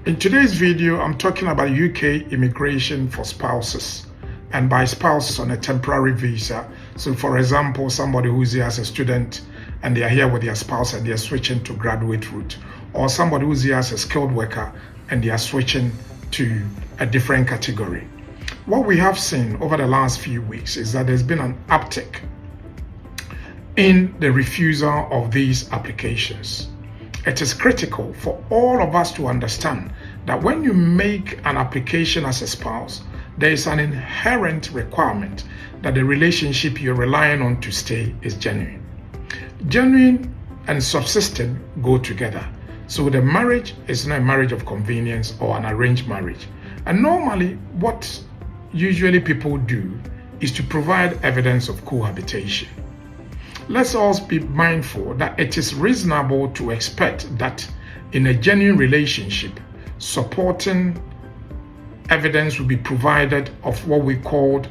In today's video, I'm talking about UK immigration for spouses, and by spouses on a temporary visa. So for example, somebody who's here as a student and they are here with their spouse and they are switching to graduate route, or somebody who's here as a skilled worker and they are switching to a different category. What we have seen over the last few weeks is that there's been an uptick in the refusal of these applications. It is critical for all of us to understand that when you make an application as a spouse, there is an inherent requirement that the relationship you're relying on to stay is genuine. Genuine and subsistent go together. So the marriage is not a marriage of convenience or an arranged marriage. And normally what usually people do is to provide evidence of cohabitation. Let's also be mindful that it is reasonable to expect that in a genuine relationship, supporting evidence will be provided of what we call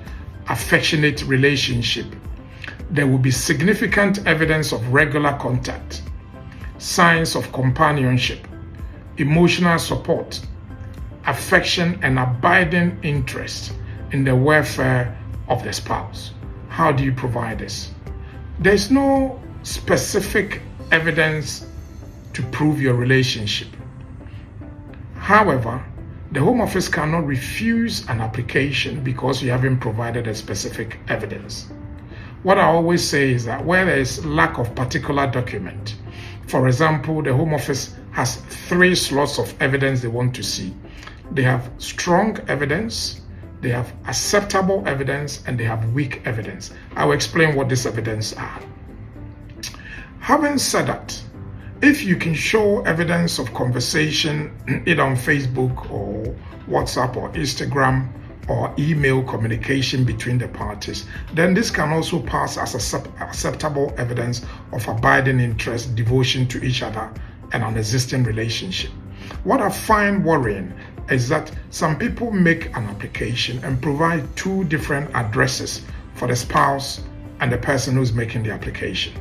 affectionate relationship. There will be significant evidence of regular contact, signs of companionship, emotional support, affection, and abiding interest in the welfare of the spouse. How do you provide this? There's no specific evidence to prove your relationship. However, the Home Office cannot refuse an application because you haven't provided a specific evidence. What I always say is that where there is lack of particular document, for example, the Home Office has 3 slots of evidence they want to see. They have strong evidence, they have acceptable evidence, and they have weak evidence. I will explain what these evidence are. Having said that, if you can show evidence of conversation either on Facebook or WhatsApp or Instagram or email communication between the parties, then this can also pass as acceptable evidence of abiding interest, devotion to each other, and an existing relationship. What I find worrying is that some people make an application and provide 2 different addresses for the spouse and the person who's making the application.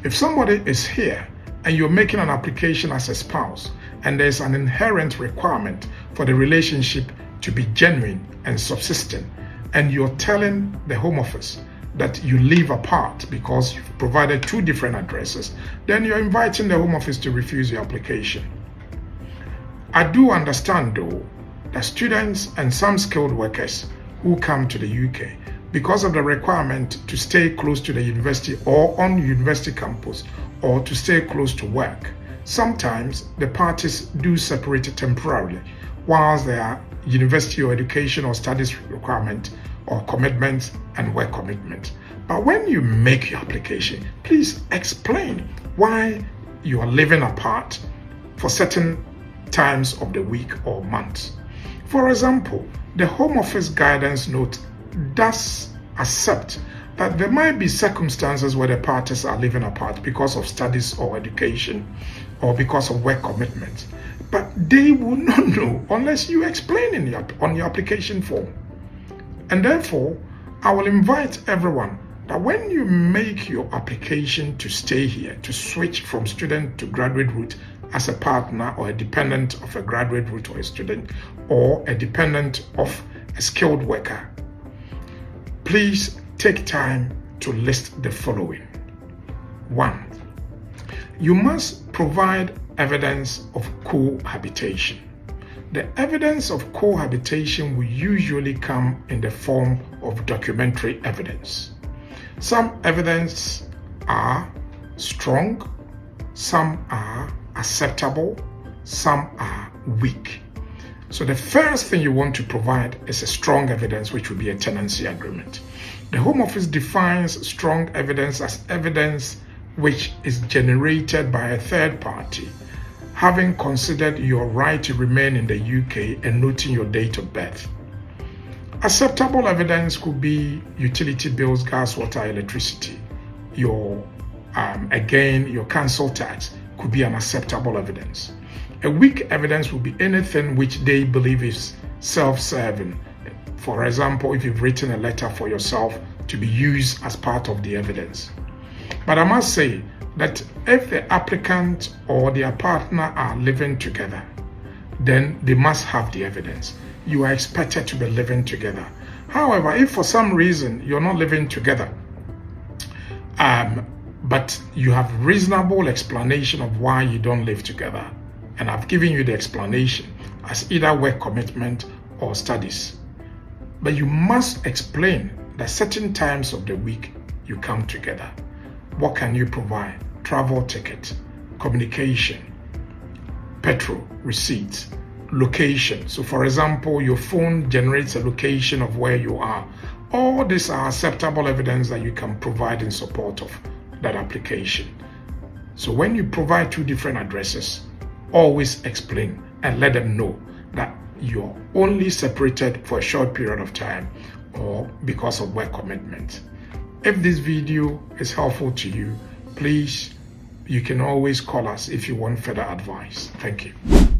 If somebody is here and you're making an application as a spouse and there's an inherent requirement for the relationship to be genuine and subsistent, and you're telling the Home Office that you live apart because you've provided 2 different addresses, then you're inviting the Home Office to refuse your application. I do understand though that students and some skilled workers who come to the UK, because of the requirement to stay close to the university or on university campus or to stay close to work, sometimes the parties do separate temporarily whilst there are university or education or studies requirement or commitments and work commitment. But when you make your application, please explain why you are living apart for certain times of the week or month. For example, the Home Office guidance note does accept that there might be circumstances where the parties are living apart because of studies or education or because of work commitments, but they will not know unless you explain on your application form. And therefore, I will invite everyone that when you make your application to stay here, to switch from student to graduate route as a partner or a dependent of a graduate route or a student or a dependent of a skilled worker, please take time to list the following. 1. You must provide evidence of cohabitation. The evidence of cohabitation will usually come in the form of documentary evidence. Some evidence are strong, some are acceptable, some are weak. So the first thing you want to provide is a strong evidence, which will be a tenancy agreement. The Home Office defines strong evidence as evidence which is generated by a third party, having considered your right to remain in the UK and noting your date of birth. Acceptable evidence could be utility bills, gas, water, electricity. Your council tax could be an acceptable evidence. A weak evidence will be anything which they believe is self-serving. For example, if you've written a letter for yourself to be used as part of the evidence. But I must say that if the applicant or their partner are living together, then they must have the evidence. You are expected to be living together. However, if for some reason you're not living together, but you have reasonable explanation of why you don't live together, and I've given you the explanation as either work commitment or studies, but you must explain that certain times of the week you come together. What can you provide? Travel ticket, communication, petrol, receipts, location. So for example, your phone generates a location of where you are. All these are acceptable evidence that you can provide in support of that application. So when you provide two different addresses, always explain and let them know that you're only separated for a short period of time or because of work commitment. If this video is helpful to you, please, you can always call us if you want further advice. Thank you.